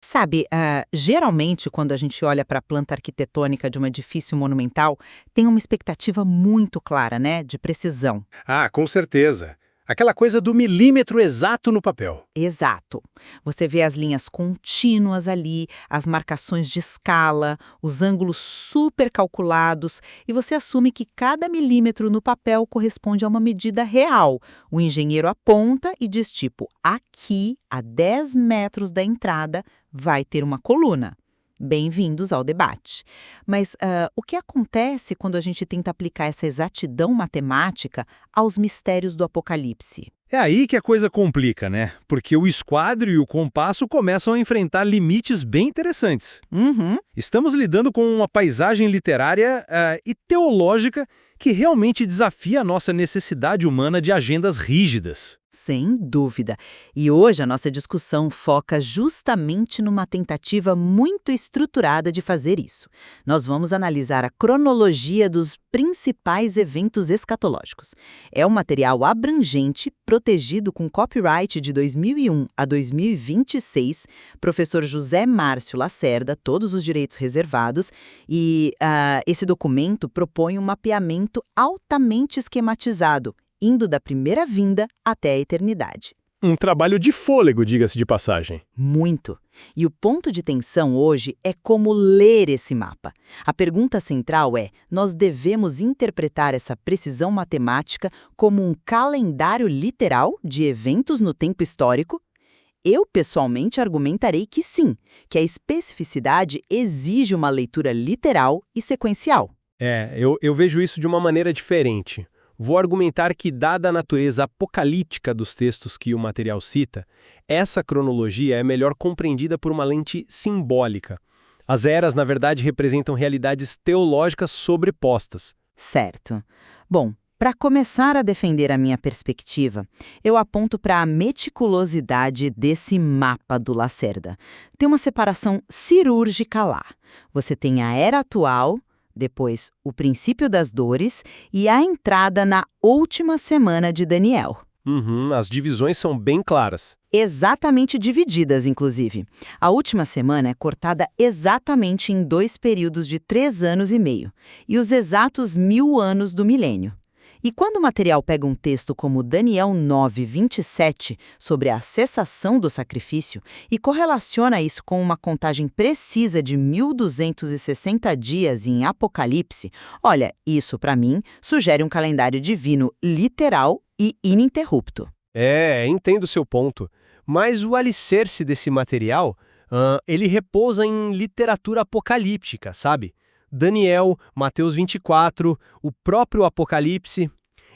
Sabe, geralmente quando a gente olha para a planta arquitetônica de um edifício monumental, tem uma expectativa muito clara, né, de precisão. Ah, com certeza. Aquela coisa do milímetro exato no papel. Exato. Você vê as linhas contínuas ali, as marcações de escala, os ângulos super calculados, e você assume que cada milímetro no papel corresponde a uma medida real. O engenheiro aponta e diz tipo, aqui, a 10 metros da entrada, vai ter uma coluna. Bem-vindos ao debate. Mas o que acontece quando a gente tenta aplicar essa exatidão matemática aos mistérios do Apocalipse? É aí que a coisa complica, né? Porque o esquadro e o compasso começam a enfrentar limites bem interessantes. Uhum. Estamos lidando com uma paisagem literária e teológica que realmente desafia a nossa necessidade humana de agendas rígidas. Sem dúvida. E hoje a nossa discussão foca justamente numa tentativa muito estruturada de fazer isso. Nós vamos analisar a cronologia dos principais eventos escatológicos. É um material abrangente, protegido com copyright de 2001 a 2026, professor José Márcio Lacerda, todos os direitos reservados, e esse documento propõe um mapeamento altamente esquematizado, indo da primeira vinda até a eternidade. Um trabalho de fôlego, diga-se de passagem. Muito. E o ponto de tensão hoje é como ler esse mapa. A pergunta central é: nós devemos interpretar essa precisão matemática como um calendário literal de eventos no tempo histórico? Eu, pessoalmente, argumentarei que sim, que a especificidade exige uma leitura literal e sequencial. Eu vejo isso de uma maneira diferente. Vou argumentar que, dada a natureza apocalíptica dos textos que o material cita, essa cronologia é melhor compreendida por uma lente simbólica. As eras, na verdade, representam realidades teológicas sobrepostas. Certo. Bom, para começar a defender a minha perspectiva, eu aponto para a meticulosidade desse mapa do Lacerda. Tem uma separação cirúrgica lá. Você tem a era atual, depois o princípio das dores e a entrada na última semana de Daniel. As divisões são bem claras. Exatamente divididas, inclusive. A última semana é cortada exatamente em 2 períodos de 3 anos e meio, e os exatos 1000 anos do milênio. E quando o material pega um texto como Daniel 9:27, sobre a cessação do sacrifício, e correlaciona isso com uma contagem precisa de 1260 dias em Apocalipse, olha, isso, para mim, sugere um calendário divino literal e ininterrupto. Entendo o seu ponto. Mas o alicerce desse material, ele repousa em literatura apocalíptica, sabe? Daniel, Mateus 24, o próprio Apocalipse.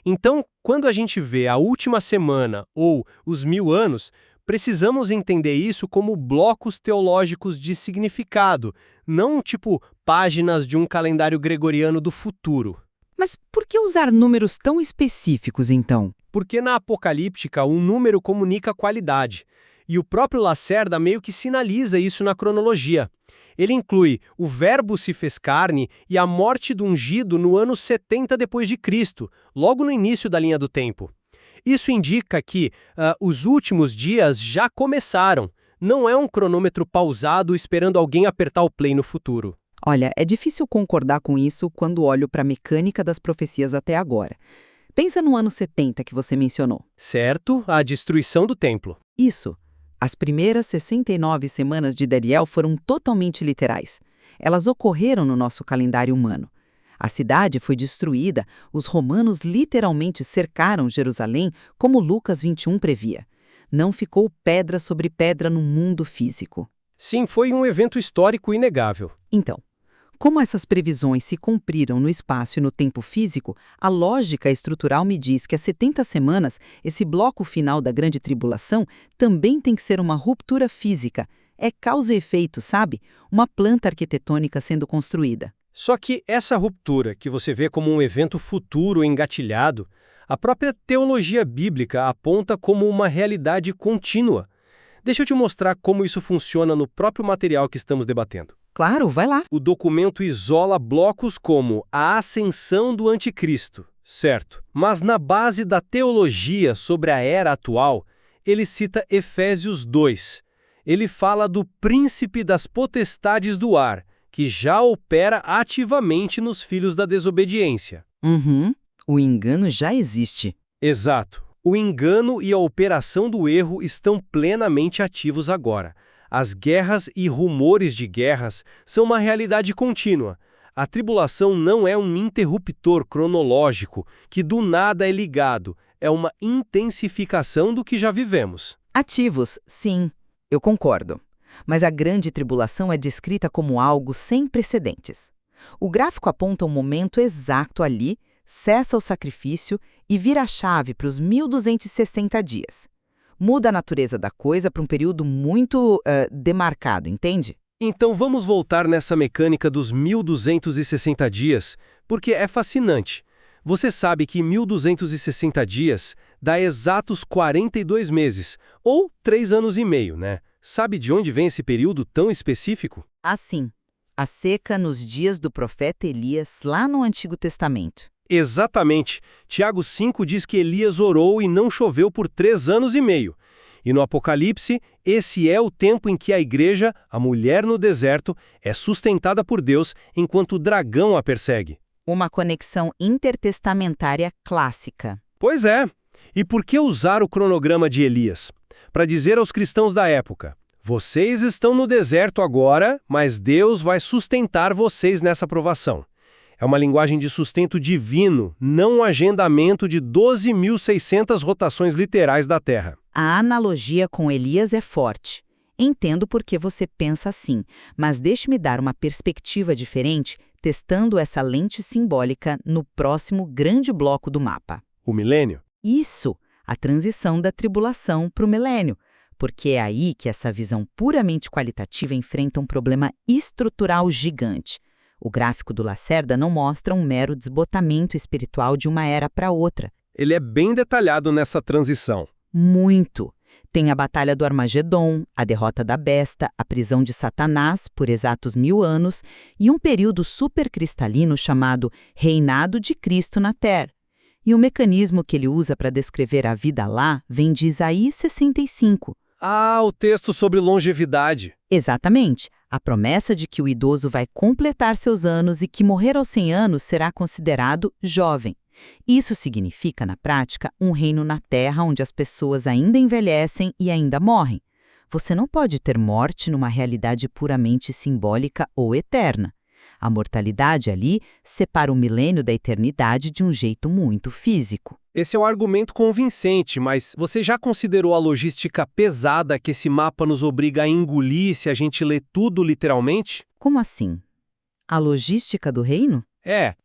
Então, quando a gente vê a última semana ou os 1000 anos, precisamos entender isso como blocos teológicos de significado, não tipo páginas de um calendário gregoriano do futuro. Mas por que usar números tão específicos, então? Porque na apocalíptica um número comunica qualidade, e o próprio Lacerda meio que sinaliza isso na cronologia. Ele inclui o Verbo se fez carne e a morte do ungido no ano 70 depois de Cristo, logo no início da linha do tempo. Isso indica que os últimos dias já começaram. Não é um cronômetro pausado esperando alguém apertar o play no futuro. Olha, é difícil concordar com isso quando olho para a mecânica das profecias até agora. Pensa no ano 70 que você mencionou. Certo, a destruição do templo. Isso. As primeiras 69 semanas de Daniel foram totalmente literais. Elas ocorreram no nosso calendário humano. A cidade foi destruída, os romanos literalmente cercaram Jerusalém, como Lucas 21 previa. Não ficou pedra sobre pedra no mundo físico. Sim, foi um evento histórico inegável. Então, como essas previsões se cumpriram no espaço e no tempo físico, a lógica estrutural me diz que às 70 semanas, esse bloco final da grande tribulação também tem que ser uma ruptura física. É causa e efeito, sabe? Uma planta arquitetônica sendo construída. Só que essa ruptura, que você vê como um evento futuro engatilhado, a própria teologia bíblica aponta como uma realidade contínua. Deixa eu te mostrar como isso funciona no próprio material que estamos debatendo. Claro, vai lá. O documento isola blocos como a ascensão do anticristo, certo? Mas na base da teologia sobre a era atual, ele cita Efésios 2. Ele fala do príncipe das potestades do ar, que já opera ativamente nos filhos da desobediência. Uhum. O engano já existe. Exato. O engano e a operação do erro estão plenamente ativos agora. As guerras e rumores de guerras são uma realidade contínua. A tribulação não é um interruptor cronológico que do nada é ligado, é uma intensificação do que já vivemos. Ativos, sim, eu concordo. Mas a grande tribulação é descrita como algo sem precedentes. O gráfico aponta um momento exato ali, cessa o sacrifício e vira a chave para os 1260 dias. Muda a natureza da coisa para um período muito demarcado, entende? Então vamos voltar nessa mecânica dos 1260 dias, porque é fascinante. Você sabe que 1260 dias dá exatos 42 meses, ou 3 anos e meio, né? Sabe de onde vem esse período tão específico? Assim, a seca nos dias do profeta Elias, lá no Antigo Testamento. Exatamente. Tiago 5 diz que Elias orou e não choveu por 3 anos e meio. E no Apocalipse, esse é o tempo em que a igreja, a mulher no deserto, é sustentada por Deus enquanto o dragão a persegue. Uma conexão intertestamentária clássica. Pois é. E por que usar o cronograma de Elias? Para dizer aos cristãos da época: vocês estão no deserto agora, mas Deus vai sustentar vocês nessa provação. É uma linguagem de sustento divino, não um agendamento de 12.600 rotações literais da Terra. A analogia com Elias é forte. Entendo por que você pensa assim, mas deixe-me dar uma perspectiva diferente, testando essa lente simbólica no próximo grande bloco do mapa. O milênio? Isso, a transição da tribulação para o milênio, porque é aí que essa visão puramente qualitativa enfrenta um problema estrutural gigante. O gráfico do Lacerda não mostra um mero desbotamento espiritual de uma era para outra. Ele é bem detalhado nessa transição. Muito. Tem a Batalha do Armagedon, a derrota da besta, a prisão de Satanás por exatos 1000 anos e um período supercristalino chamado Reinado de Cristo na Terra. E o mecanismo que ele usa para descrever a vida lá vem de Isaías 65. Ah, o texto sobre longevidade. Exatamente. A promessa de que o idoso vai completar seus anos e que morrer aos 100 anos será considerado jovem. Isso significa, na prática, um reino na Terra onde as pessoas ainda envelhecem e ainda morrem. Você não pode ter morte numa realidade puramente simbólica ou eterna. A mortalidade ali separa o milênio da eternidade de um jeito muito físico. Esse é um argumento convincente, mas você já considerou a logística pesada que esse mapa nos obriga a engolir se a gente lê tudo literalmente? Como assim? A logística do reino?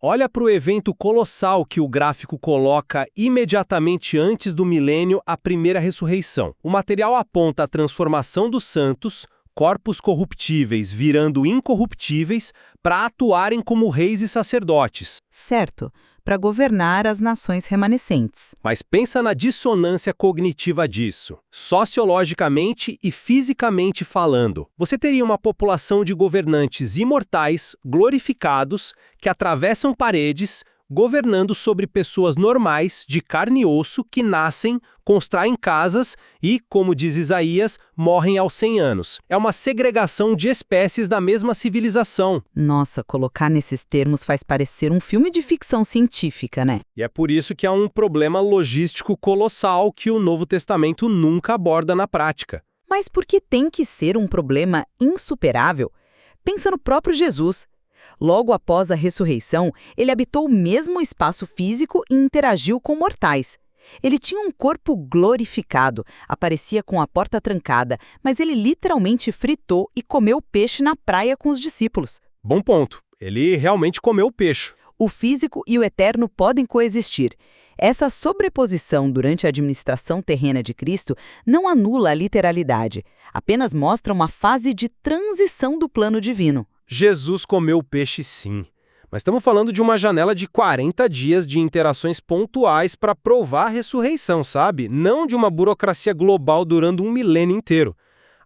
Olha para o evento colossal que o gráfico coloca imediatamente antes do milênio, a primeira ressurreição. O material aponta a transformação dos santos, corpos corruptíveis virando incorruptíveis, para atuarem como reis e sacerdotes. Certo, para governar as nações remanescentes. Mas pensa na dissonância cognitiva disso. Sociologicamente e fisicamente falando, você teria uma população de governantes imortais, glorificados, que atravessam paredes, governando sobre pessoas normais, de carne e osso, que nascem, constroem casas e, como diz Isaías, morrem aos 100 anos. É uma segregação de espécies da mesma civilização. Nossa, colocar nesses termos faz parecer um filme de ficção científica, né? E é por isso que há um problema logístico colossal que o Novo Testamento nunca aborda na prática. Mas por que tem que ser um problema insuperável? Pensa no próprio Jesus. Logo após a ressurreição, ele habitou o mesmo espaço físico e interagiu com mortais. Ele tinha um corpo glorificado, aparecia com a porta trancada, mas ele literalmente fritou e comeu peixe na praia com os discípulos. Bom ponto. Ele realmente comeu peixe. O físico e o eterno podem coexistir. Essa sobreposição durante a administração terrena de Cristo não anula a literalidade, apenas mostra uma fase de transição do plano divino. Jesus comeu peixe sim, mas estamos falando de uma janela de 40 dias de interações pontuais para provar a ressurreição, sabe? Não de uma burocracia global durando um milênio inteiro.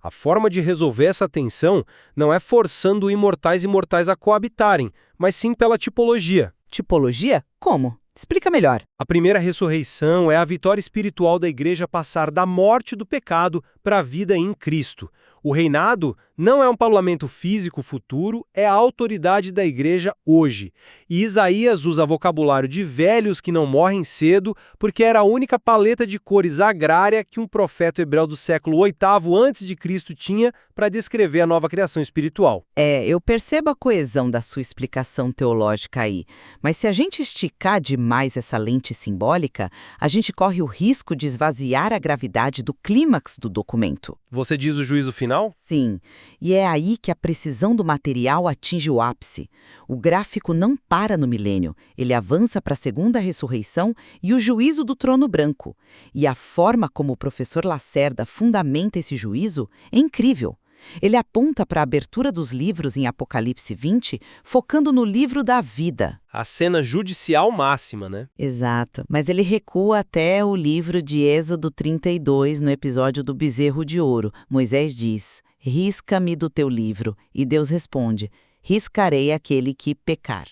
A forma de resolver essa tensão não é forçando imortais e mortais a coabitarem, mas sim pela tipologia. Tipologia? Como? Explica melhor. A primeira ressurreição é a vitória espiritual da igreja passar da morte do pecado para a vida em Cristo. O reinado não é um parlamento físico futuro, é a autoridade da igreja hoje. E Isaías usa vocabulário de velhos que não morrem cedo, porque era a única paleta de cores agrária que um profeta hebreu do século VIII antes de Cristo tinha para descrever a nova criação espiritual. Eu percebo a coesão da sua explicação teológica aí, mas se a gente esticar demais essa lente simbólica, a gente corre o risco de esvaziar a gravidade do clímax do documento. Você diz o juízo final? Sim, e é aí que a precisão do material atinge o ápice. O gráfico não para no milênio, ele avança para a segunda ressurreição e o juízo do trono branco. E a forma como o professor Lacerda fundamenta esse juízo é incrível. Ele aponta para a abertura dos livros em Apocalipse 20, focando no livro da vida. A cena judicial máxima, né? Exato, mas ele recua até o livro de Êxodo 32, no episódio do bezerro de ouro. Moisés diz: risca-me do teu livro. E Deus responde: riscarei aquele que pecar.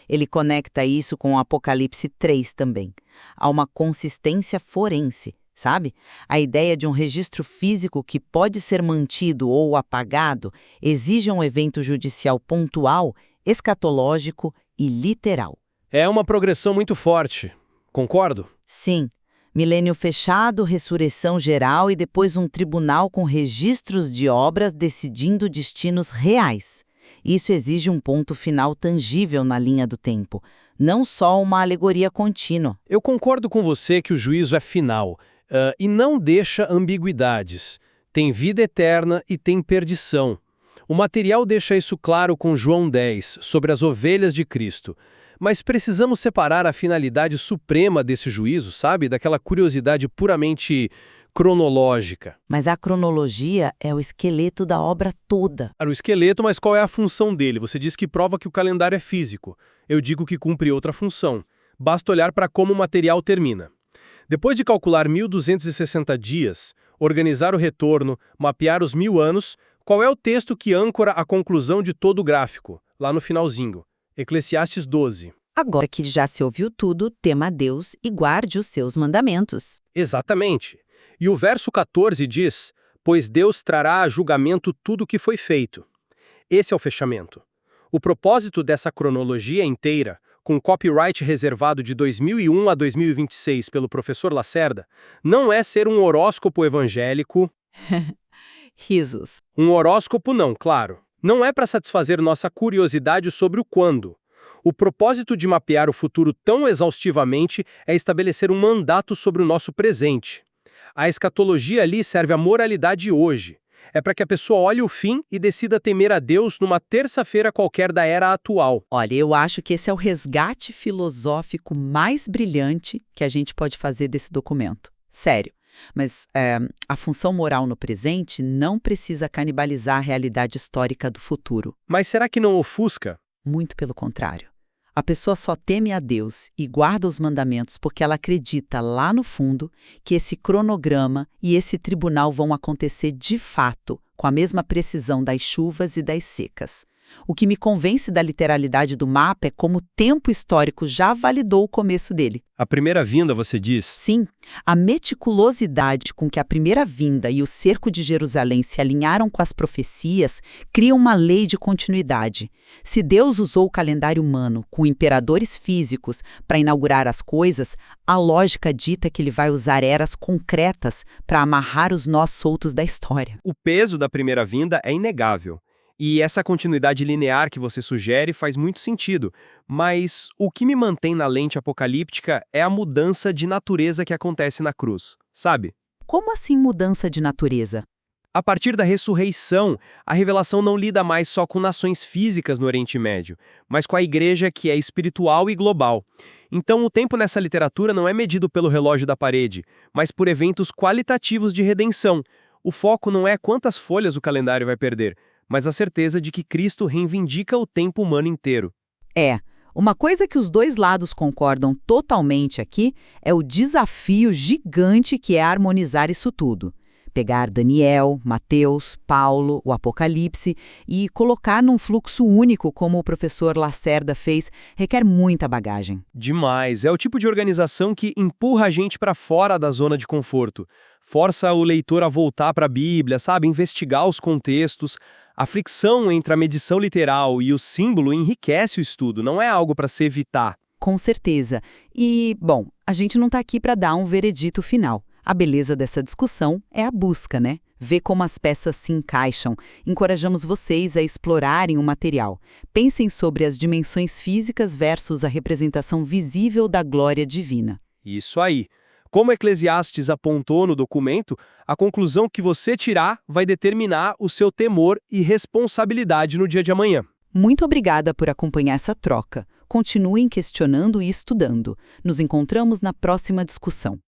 Ele conecta isso com o Apocalipse 3 também. Há uma consistência forense. Sabe? A ideia de um registro físico que pode ser mantido ou apagado exige um evento judicial pontual, escatológico e literal. É uma progressão muito forte. Concordo? Sim. Milênio fechado, ressurreição geral e depois um tribunal com registros de obras decidindo destinos reais. Isso exige um ponto final tangível na linha do tempo, não só uma alegoria contínua. Eu concordo com você que o juízo é final. E não deixa ambiguidades. Tem vida eterna e tem perdição. O material deixa isso claro com João 10, sobre as ovelhas de Cristo. Mas precisamos separar a finalidade suprema desse juízo, sabe? Daquela curiosidade puramente cronológica. Mas a cronologia é o esqueleto da obra toda. O esqueleto, mas qual é a função dele? Você diz que prova que o calendário é físico. Eu digo que cumpre outra função. Basta olhar para como o material termina. Depois de calcular 1.260 dias, organizar o retorno, mapear os 1000 anos, qual é o texto que âncora a conclusão de todo o gráfico? Lá no finalzinho. Eclesiastes 12. Agora que já se ouviu tudo, tema a Deus e guarde os seus mandamentos. Exatamente. E o verso 14 diz: pois Deus trará a julgamento tudo o que foi feito. Esse é o fechamento. O propósito dessa cronologia inteira, com copyright reservado de 2001 a 2026 pelo professor Lacerda, não é ser um horóscopo evangélico. Risos. Um horóscopo não, claro. Não é para satisfazer nossa curiosidade sobre o quando. O propósito de mapear o futuro tão exaustivamente é estabelecer um mandato sobre o nosso presente. A escatologia ali serve à moralidade hoje. É para que a pessoa olhe o fim e decida temer a Deus numa terça-feira qualquer da era atual. Olha, eu acho que esse é o resgate filosófico mais brilhante que a gente pode fazer desse documento. Sério. Mas a função moral no presente não precisa canibalizar a realidade histórica do futuro. Mas será que não ofusca? Muito pelo contrário. A pessoa só teme a Deus e guarda os mandamentos porque ela acredita lá no fundo que esse cronograma e esse tribunal vão acontecer de fato, com a mesma precisão das chuvas e das secas. O que me convence da literalidade do mapa é como o tempo histórico já validou o começo dele. A primeira vinda, você diz? Sim, a meticulosidade com que a primeira vinda e o cerco de Jerusalém se alinharam com as profecias cria uma lei de continuidade. Se Deus usou o calendário humano com imperadores físicos para inaugurar as coisas, a lógica dita que ele vai usar eras concretas para amarrar os nós soltos da história. O peso da primeira vinda é inegável. E essa continuidade linear que você sugere faz muito sentido, mas o que me mantém na lente apocalíptica é a mudança de natureza que acontece na cruz, sabe? Como assim mudança de natureza? A partir da ressurreição, a revelação não lida mais só com nações físicas no Oriente Médio, mas com a igreja que é espiritual e global. Então o tempo nessa literatura não é medido pelo relógio da parede, mas por eventos qualitativos de redenção. O foco não é quantas folhas o calendário vai perder, mas a certeza de que Cristo reivindica o tempo humano inteiro. Uma coisa que os dois lados concordam totalmente aqui é o desafio gigante que é harmonizar isso tudo. Pegar Daniel, Mateus, Paulo, o Apocalipse e colocar num fluxo único, como o professor Lacerda fez, requer muita bagagem. Demais. É o tipo de organização que empurra a gente para fora da zona de conforto. Força o leitor a voltar para a Bíblia, sabe? Investigar os contextos. A fricção entre a medição literal e o símbolo enriquece o estudo, não é algo para se evitar. Com certeza. E, bom, a gente não está aqui para dar um veredito final. A beleza dessa discussão é a busca, né? Ver como as peças se encaixam. Encorajamos vocês a explorarem o material. Pensem sobre as dimensões físicas versus a representação visível da glória divina. Isso aí. Como Eclesiastes apontou no documento, a conclusão que você tirar vai determinar o seu temor e responsabilidade no dia de amanhã. Muito obrigada por acompanhar essa troca. Continuem questionando e estudando. Nos encontramos na próxima discussão.